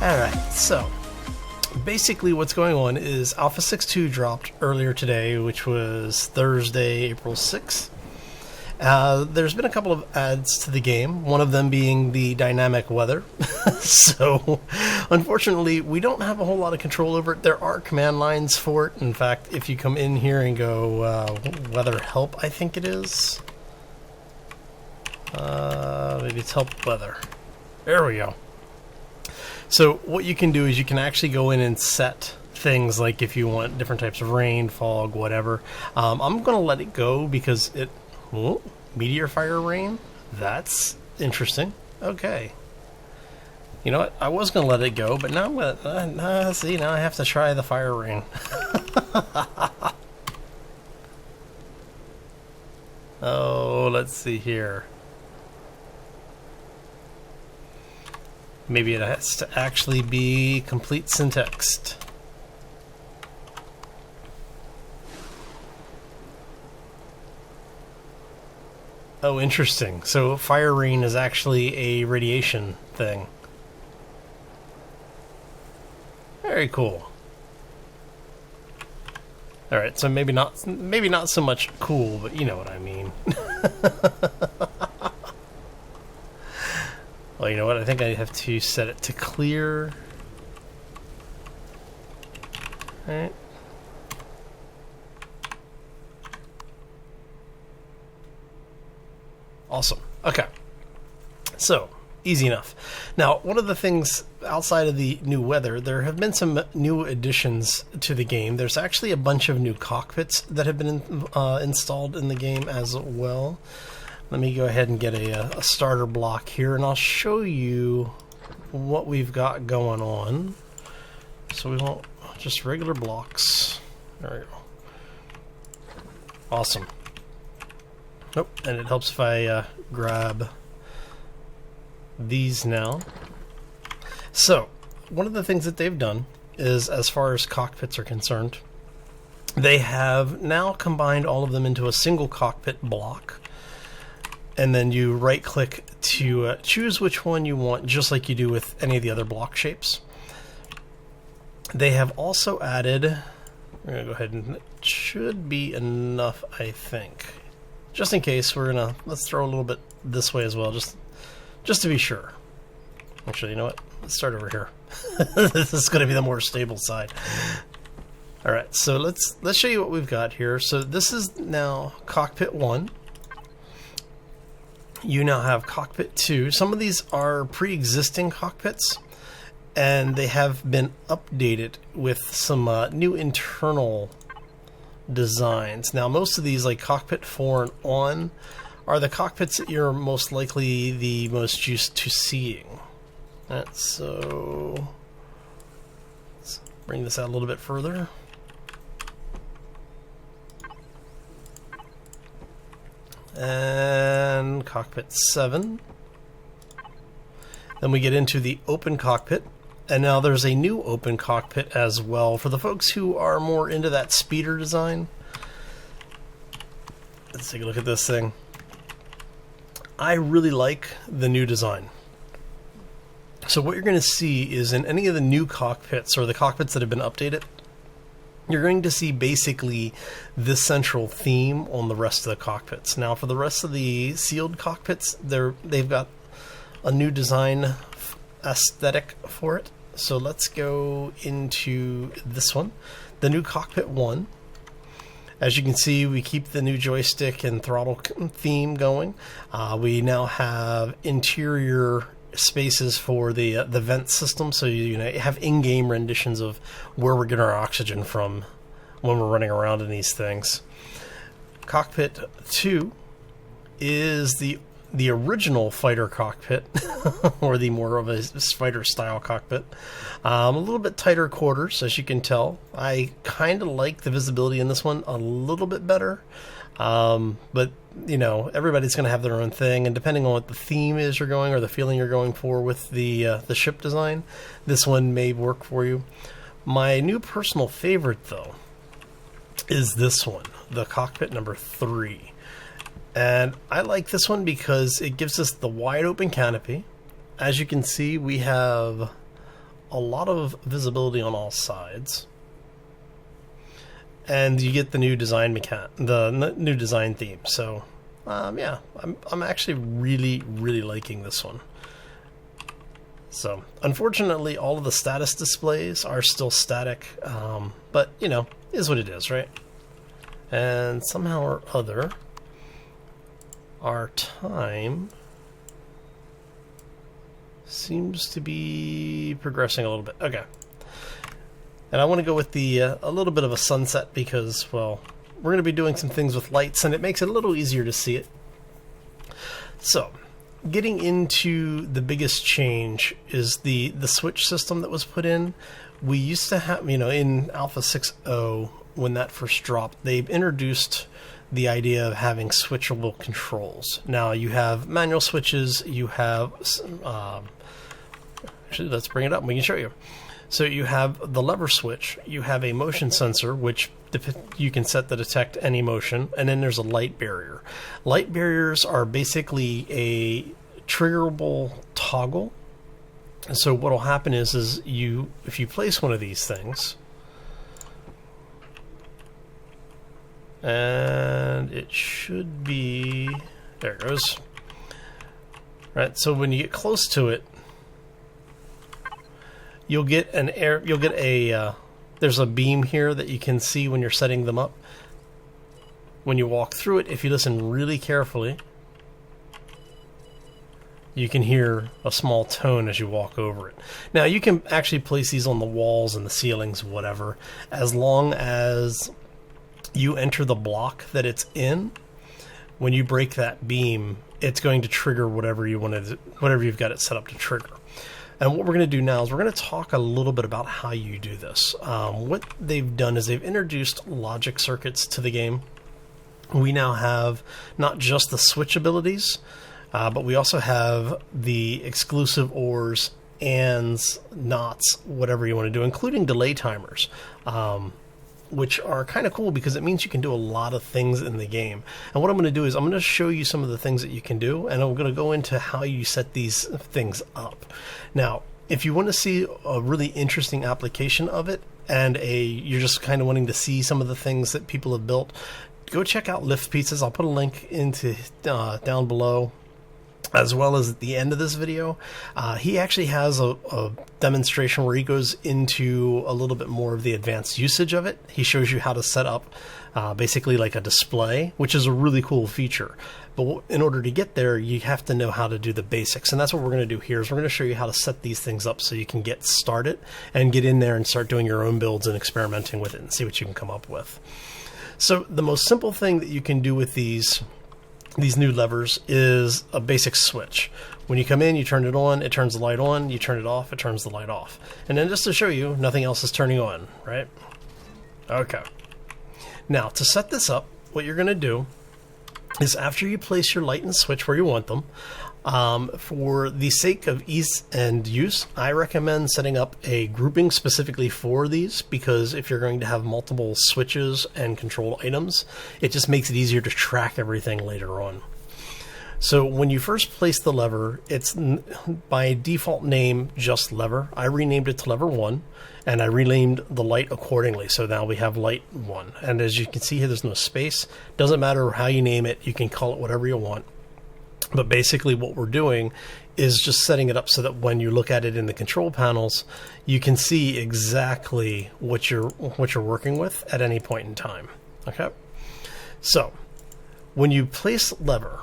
Alright, so basically what's going on is Alpha 6.2 dropped earlier today, which was Thursday, April 6th. There's been a couple of adds to the game, one of them being the dynamic weather. So, unfortunately, we don't have a whole lot of control over it. There are command lines for it. In fact, if you come in here and go weather help, I think it is. Maybe it's help weather. There we go. So what you can do is you can actually go in and set things like if you want different types of rain, fog, whatever. I'm going to let it go because it... Oh, meteor fire rain? That's interesting. Okay. You know what? I was going to let it go, but now I'm going to... see, now I have to try the fire rain. Oh, let's see here. Maybe it has to actually be complete syntaxed. Oh, interesting. So fire rain is actually a radiation thing. Very cool. All right, so maybe not so much cool, but you know what I mean. Well, you know what? I think I have to set it to clear. All right. Awesome. Okay. So, easy enough. Now, one of the things outside of the new weather, there have been some new additions to the game. There's actually a bunch of new cockpits that have been installed in the game as well. Let me go ahead and get a starter block here, and I'll show you what we've got going on. So we want just regular blocks. There we go. Awesome. Nope, and it helps if I grab these now. So, one of the things that they've done is, as far as cockpits are concerned, they have now combined all of them into a single cockpit block. And then you right-click to choose which one you want, just like you do with any of the other block shapes. They have also added... We're going to go ahead and... It should be enough, I think. Just in case, we're going to... Let's throw a little bit this way as well, just to be sure. Actually, you know what? Let's start over here. This is going to be the more stable side. Alright, so let's show you what we've got here. So this is now Cockpit 1. You now have Cockpit 2. Some of these are pre-existing cockpits, and they have been updated with some new internal designs. Now, most of these, like Cockpit 4 and on, are the cockpits that you're most likely the most used to seeing. So, let's bring this out a little bit further. And Cockpit 7. Then we get into the open cockpit, and now there's a new open cockpit as well for the folks who are more into that speeder design. Let's take a look at this thing. I really like the new design. So what you're going to see is in any of the new cockpits or the cockpits that have been updated, you're going to see basically this central theme on the rest of the cockpits. Now, for the rest of the sealed cockpits, they've got a new design aesthetic for it. So let's go into this one, the new Cockpit 1. As you can see, we keep the new joystick and throttle theme going. We now have interior spaces for the vent system, so you have in-game renditions of where we're getting our oxygen from when we're running around in these things. Cockpit 2 is the original fighter cockpit, or the more of a fighter style cockpit. A little bit tighter quarters, as you can tell. I kind of like the visibility in this one a little bit better. But, you know, everybody's going to have their own thing, and depending on what the theme is you're going, or the feeling you're going for with the ship design, this one may work for you. My new personal favorite, though, is this one, the Cockpit number 3. And I like this one because it gives us the wide open canopy. As you can see, we have a lot of visibility on all sides. And you get the new design new design theme. So, yeah, I'm actually really liking this one. So, unfortunately, all of the status displays are still static, but, you know, is what it is, right? And somehow or other, our time seems to be progressing a little bit. Okay. And I want to go with the a little bit of a sunset because, well, we're going to be doing some things with lights, and it makes it a little easier to see it. So, getting into the biggest change is the switch system that was put in. We used to have, you know, in Alpha 6.0, when that first dropped, they introduced the idea of having switchable controls. Now, you have manual switches, you have... actually, let's bring it up and we can show you. So you have the lever switch, you have a motion sensor, which you can set to detect any motion, and then there's a light barrier. Light barriers are basically a triggerable toggle. And so what will happen is if you place one of these things, and it should be, there it goes. Right, so when you get close to it, you'll get there's a beam here that you can see when you're setting them up. When you walk through it, if you listen really carefully, you can hear a small tone as you walk over it. Now, you can actually place these on the walls and the ceilings, whatever, as long as you enter the block that it's in. When you break that beam, it's going to trigger whatever you've got it set up to trigger. And what we're going to do now is we're going to talk a little bit about how you do this. What they've done is they've introduced logic circuits to the game. We now have not just the switch abilities, but we also have the exclusive ORs, ands, nots, whatever you want to do, including delay timers, which are kind of cool because it means you can do a lot of things in the game. And what I'm going to do is I'm going to show you some of the things that you can do, and I'm going to go into how you set these things up. Now, if you want to see a really interesting application of it, and you're just kind of wanting to see some of the things that people have built, go check out Lift Pizzas. I'll put a link into down below, as well as at the end of this video. He actually has a demonstration where he goes into a little bit more of the advanced usage of it. He shows you how to set up basically like a display, which is a really cool feature. But in order to get there, you have to know how to do the basics. And that's what we're going to do here is we're going to show you how to set these things up so you can get started and get in there and start doing your own builds and experimenting with it and see what you can come up with. So the most simple thing that you can do with these new levers is a basic switch. When you come in, you turn it on, it turns the light on, you turn it off, it turns the light off. And then just to show you, nothing else is turning on, right? Okay. Now, to set this up, what you're going to do is after you place your light and switch where you want them, for the sake of ease and use, I recommend setting up a grouping specifically for these, because if you're going to have multiple switches and control items, it just makes it easier to track everything later on. So when you first place the lever, it's by default name just lever. I renamed it to lever 1, and I renamed the light accordingly. So now we have light 1. And as you can see here, there's no space. Doesn't matter how you name it, you can call it whatever you want. But basically what we're doing is just setting it up so that when you look at it in the control panels, you can see exactly what you're working with at any point in time. Okay? So when you place lever,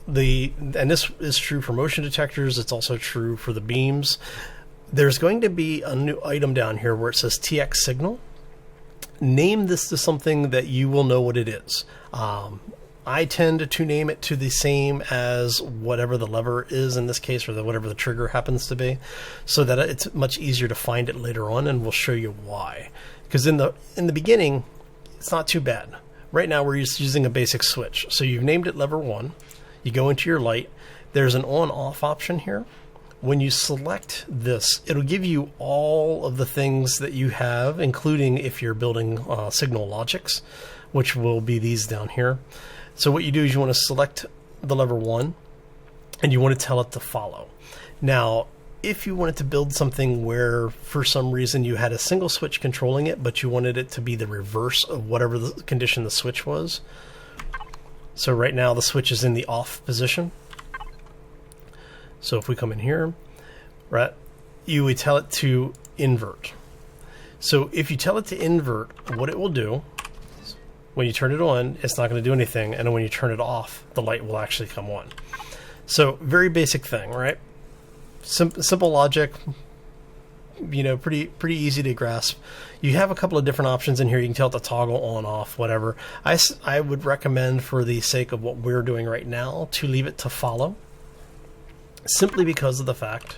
and this is true for motion detectors, it's also true for the beams, there's going to be a new item down here where it says TX signal. Name this to something that you will know what it is. I tend to name it to the same as whatever the lever is in this case, or whatever the trigger happens to be, so that it's much easier to find it later on, and we'll show you why. Because in the beginning, it's not too bad. Right now we're just using a basic switch. So you've named it lever 1. You go into your light. There's an on-off option here. When you select this, it'll give you all of the things that you have, including if you're building signal logics, which will be these down here. So what you do is you want to select the lever 1, and you want to tell it to follow. Now, if you wanted to build something where for some reason you had a single switch controlling it, but you wanted it to be the reverse of whatever the condition the switch was. So right now the switch is in the off position. So if we come in here, right, you would tell it to invert. So if you tell it to invert, what it will do, when you turn it on, it's not going to do anything, and when you turn it off, the light will actually come on. So very basic thing, right? Simple logic, you know, pretty easy to grasp. You have a couple of different options in here. You can tell it to toggle on, off, whatever. I would recommend, for the sake of what we're doing right now, to leave it to follow, simply because of the fact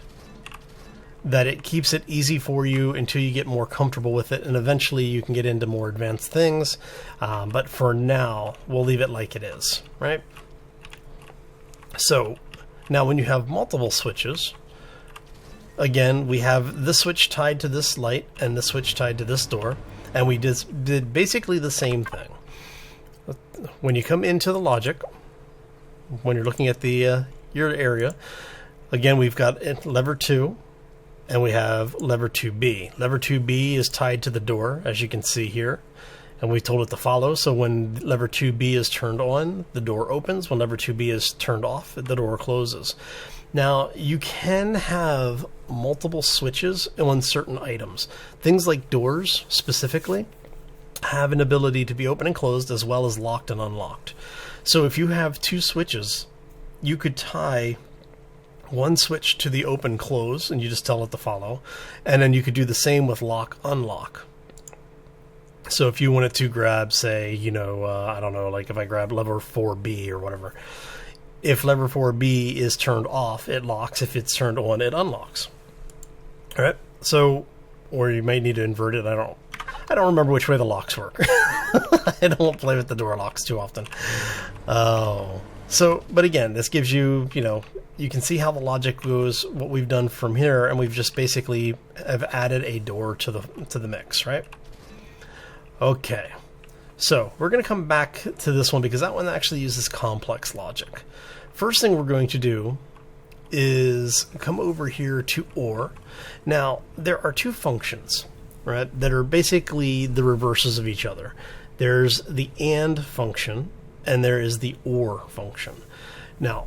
that it keeps it easy for you until you get more comfortable with it, and eventually you can get into more advanced things. But for now, we'll leave it like it is, right? So now when you have multiple switches, again, we have this switch tied to this light and this switch tied to this door, and we did basically the same thing. When you come into the logic, when you're looking at the your area, again, we've got lever 2, and we have lever 2B. Lever 2B is tied to the door, as you can see here, and we told it to follow. So when lever 2B is turned on, the door opens. When lever 2B is turned off, the door closes. Now, you can have multiple switches on certain items. Things like doors, specifically, have an ability to be open and closed, as well as locked and unlocked. So if you have 2 switches, you could tie one switch to the open close, and you just tell it to follow, and then you could do the same with lock unlock. So if you wanted to grab, say, you know, I don't know, like if I grab lever 4B or whatever, if lever 4B is turned off, it locks. If it's turned on, it unlocks. All right. So, or you may need to invert it. I don't remember which way the locks work. I don't play with the door locks too often. Oh. So, but again, this gives you, you know, you can see how the logic goes, what we've done from here, and we've just basically have added a door to the mix, right? Okay. So, we're going to come back to this one because that one actually uses complex logic. First thing we're going to do is come over here to OR. Now, there are 2 functions, right, that are basically the reverses of each other. There's the AND function, and there is the OR function. Now,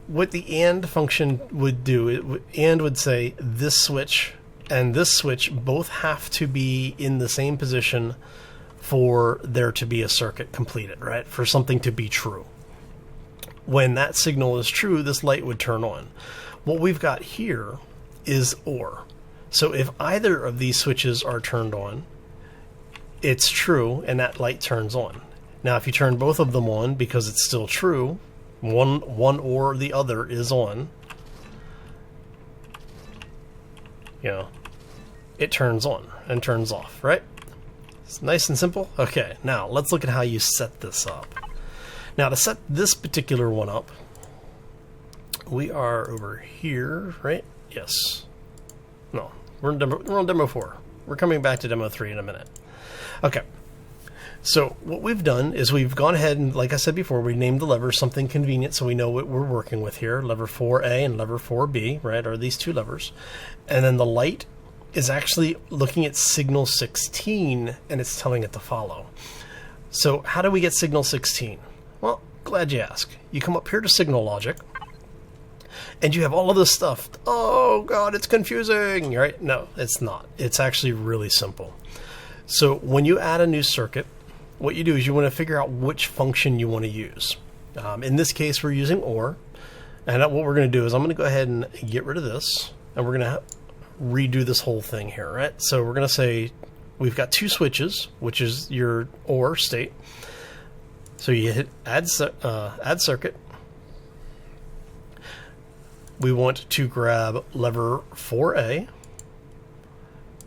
what the AND function would do, AND would say this switch and this switch both have to be in the same position for there to be a circuit completed, right? For something to be true. When that signal is true, this light would turn on. What we've got here is OR. So if either of these switches are turned on, it's true, and that light turns on. Now, if you turn both of them on because it's still true, one or the other is on, you know, it turns on and turns off, right? It's nice and simple. Okay, now let's look at how you set this up. Now, to set this particular one up, we are over here, right? Yes. No, we're on demo 4. We're coming back to demo 3 in a minute. Okay. So what we've done is we've gone ahead and, like I said before, we named the levers something convenient so we know what we're working with here. Lever 4A and lever 4B, right, are these 2 levers. And then the light is actually looking at signal 16, and it's telling it to follow. So how do we get signal 16? Well, glad you asked. You come up here to signal logic, and you have all of this stuff. Oh, God, it's confusing, right? No, it's not. It's actually really simple. So when you add a new circuit, what you do is you want to figure out which function you want to use. In this case, we're using OR. And what we're going to do is I'm going to go ahead and get rid of this, and we're going to redo this whole thing here, right? So we're going to say we've got 2 switches, which is your OR state. So you hit add circuit. We want to grab lever 4A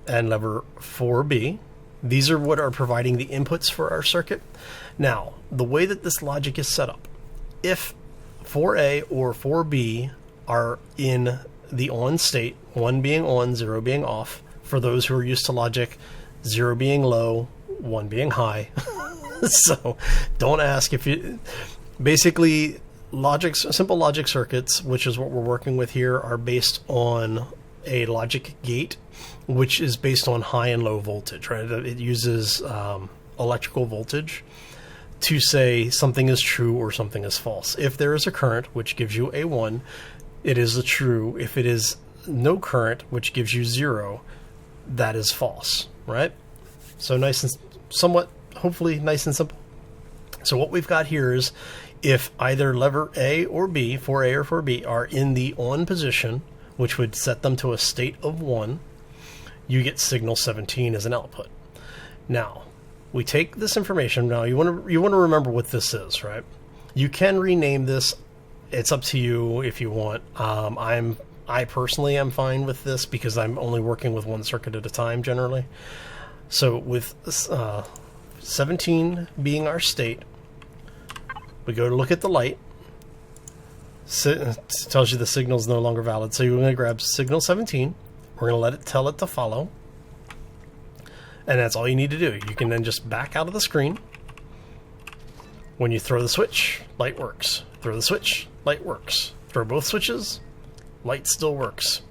and lever 4B. These are what are providing the inputs for our circuit. Now, the way that this logic is set up, if 4A or 4B are in the on state, 1 being on, 0 being off, for those who are used to logic, 0 being low, 1 being high. So don't ask if you... Basically, simple logic circuits, which is what we're working with here, are based on a logic gate, which is based on high and low voltage, right? It uses electrical voltage to say something is true or something is false. If there is a current, which gives you a 1, it is a true. If it is no current, which gives you 0, that is false, right? So nice and somewhat, hopefully nice and simple. So what we've got here is if either lever A or B, 4A or 4B, are in the on position, which would set them to a state of 1, you get signal 17 as an output. Now, we take this information. Now, you want to remember what this is, right? You can rename this. It's up to you if you want. I personally am fine with this because I'm only working with one circuit at a time generally. So with 17 being our state, we go to look at the light. It tells you the signal is no longer valid. So you're going to grab signal 17. We're going to tell it to follow. And that's all you need to do. You can then just back out of the screen. When you throw the switch, light works. Throw the switch, light works. Throw both switches, light still works.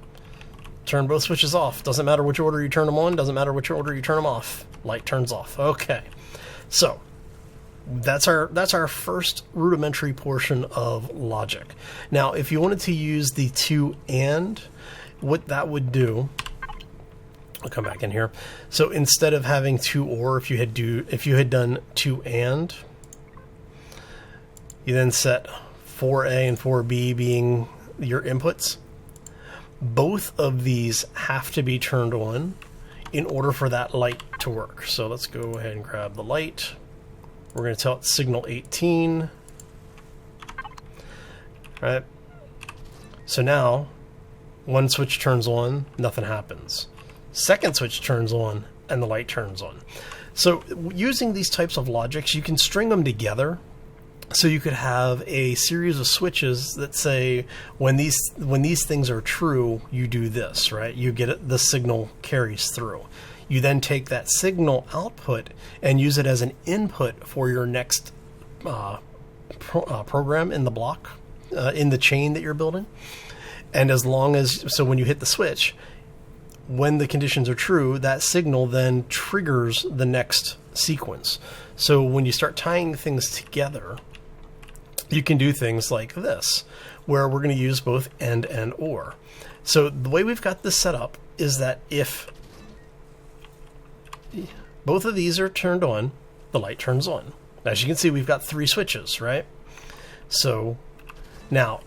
Turn both switches off. Doesn't matter which order you turn them on. Doesn't matter which order you turn them off. Light turns off. Okay. So that's our first rudimentary portion of logic. Now, if you wanted to use the 2 and, what that would do, I'll come back in here. So instead of having 2 or, if you had done 2 and, you then set 4A and 4B being your inputs. Both of these have to be turned on in order for that light to work. So let's go ahead and grab the light. We're going to tell it signal 18. Right. So now, one switch turns on, nothing happens. Second switch turns on, and the light turns on. So using these types of logics, you can string them together. So you could have a series of switches that say, when these things are true, you do this, right? You get it, the signal carries through. You then take that signal output and use it as an input for your next program in the block, in the chain that you're building. And so when you hit the switch, when the conditions are true, that signal then triggers the next sequence. So when you start tying things together, you can do things like this, where we're going to use both and or. So the way we've got this set up is that if both of these are turned on, the light turns on. As you can see, we've got 3 switches, right? So now,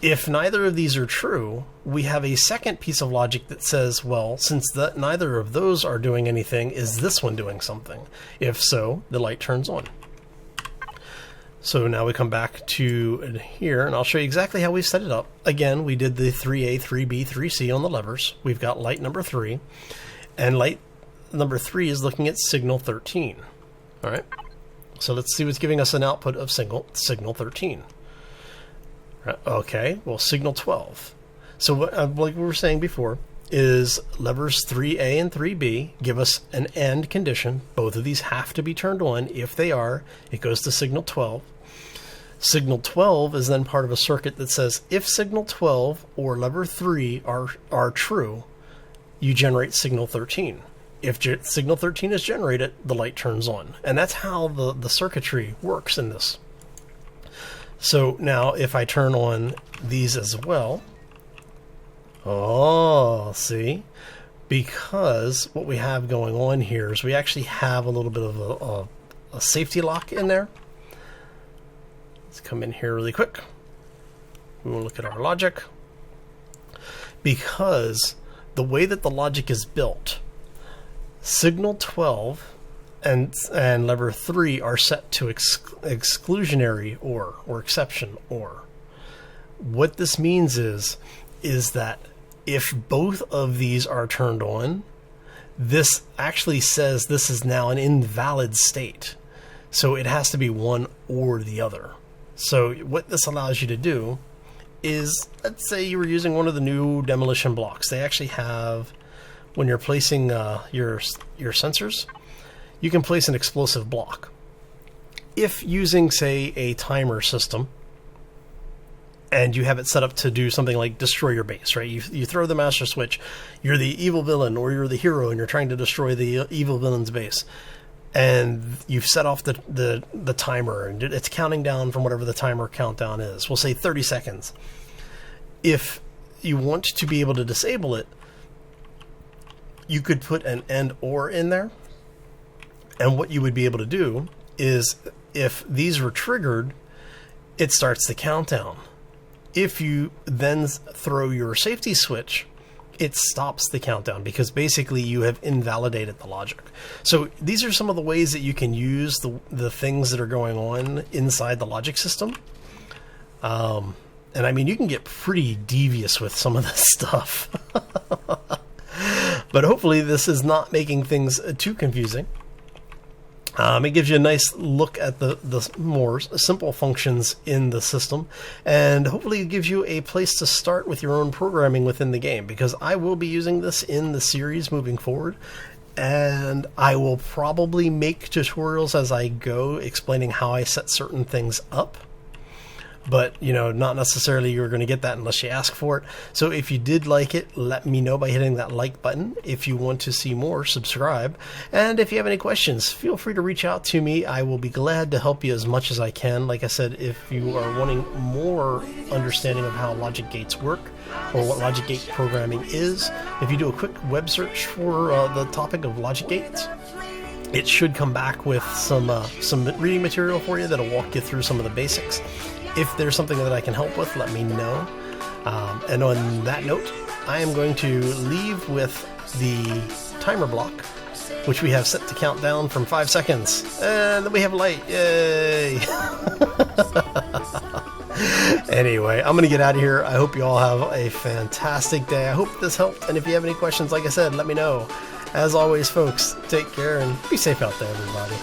if neither of these are true, we have a second piece of logic that says, well, since neither of those are doing anything, is this one doing something? If so, the light turns on. So now we come back to here, and I'll show you exactly how we set it up. Again, we did the 3A, 3B, 3C on the levers. We've got light number 3, and light number 3 is looking at signal 13. All right. So let's see what's giving us an output of signal 13. Okay, well, signal 12. So like we were saying before, is levers 3A and 3B give us an AND condition. Both of these have to be turned on. If they are, it goes to signal 12. Signal 12 is then part of a circuit that says if signal 12 or lever 3 are true, you generate signal 13. If signal 13 is generated, the light turns on. And that's how the circuitry works in this. So now if I turn on these as well, oh, see? Because what we have going on here is we actually have a little bit of a safety lock in there. Let's come in here really quick. We will look at our logic. Because the way that the logic is built, signal 12 and lever 3 are set to exclusionary or exception or. What this means is that if both of these are turned on, this actually says this is now an invalid state. So it has to be one or the other. So what this allows you to do is, let's say you were using one of the new demolition blocks. They actually have, when you're placing your sensors, you can place an explosive block. If using, say, a timer system, and you have it set up to do something like destroy your base, right? You throw the master switch, you're the evil villain or you're the hero and you're trying to destroy the evil villain's base. And you've set off the timer and it's counting down from whatever the timer countdown is. We'll say 30 seconds. If you want to be able to disable it, you could put an and or in there. And what you would be able to do is if these were triggered, it starts the countdown. If you then throw your safety switch, it stops the countdown because basically you have invalidated the logic. So these are some of the ways that you can use the things that are going on inside the logic system. And I mean, you can get pretty devious with some of this stuff. But hopefully this is not making things too confusing. It gives you a nice look at the more simple functions in the system, and hopefully it gives you a place to start with your own programming within the game, because I will be using this in the series moving forward, and I will probably make tutorials as I go explaining how I set certain things up. But, you know, not necessarily you're going to get that unless you ask for it. So if you did like it, let me know by hitting that like button. If you want to see more, subscribe. And if you have any questions, feel free to reach out to me. I will be glad to help you as much as I can. Like I said, if you are wanting more understanding of how logic gates work or what logic gate programming is, if you do a quick web search for the topic of logic gates, it should come back with some reading material for you that'll walk you through some of the basics. If there's something that I can help with, let me know. And on that note, I am going to leave with the timer block, which we have set to count down from 5 seconds. And then we have light. Yay! Anyway, I'm going to get out of here. I hope you all have a fantastic day. I hope this helped. And if you have any questions, like I said, let me know. As always, folks, take care and be safe out there, everybody.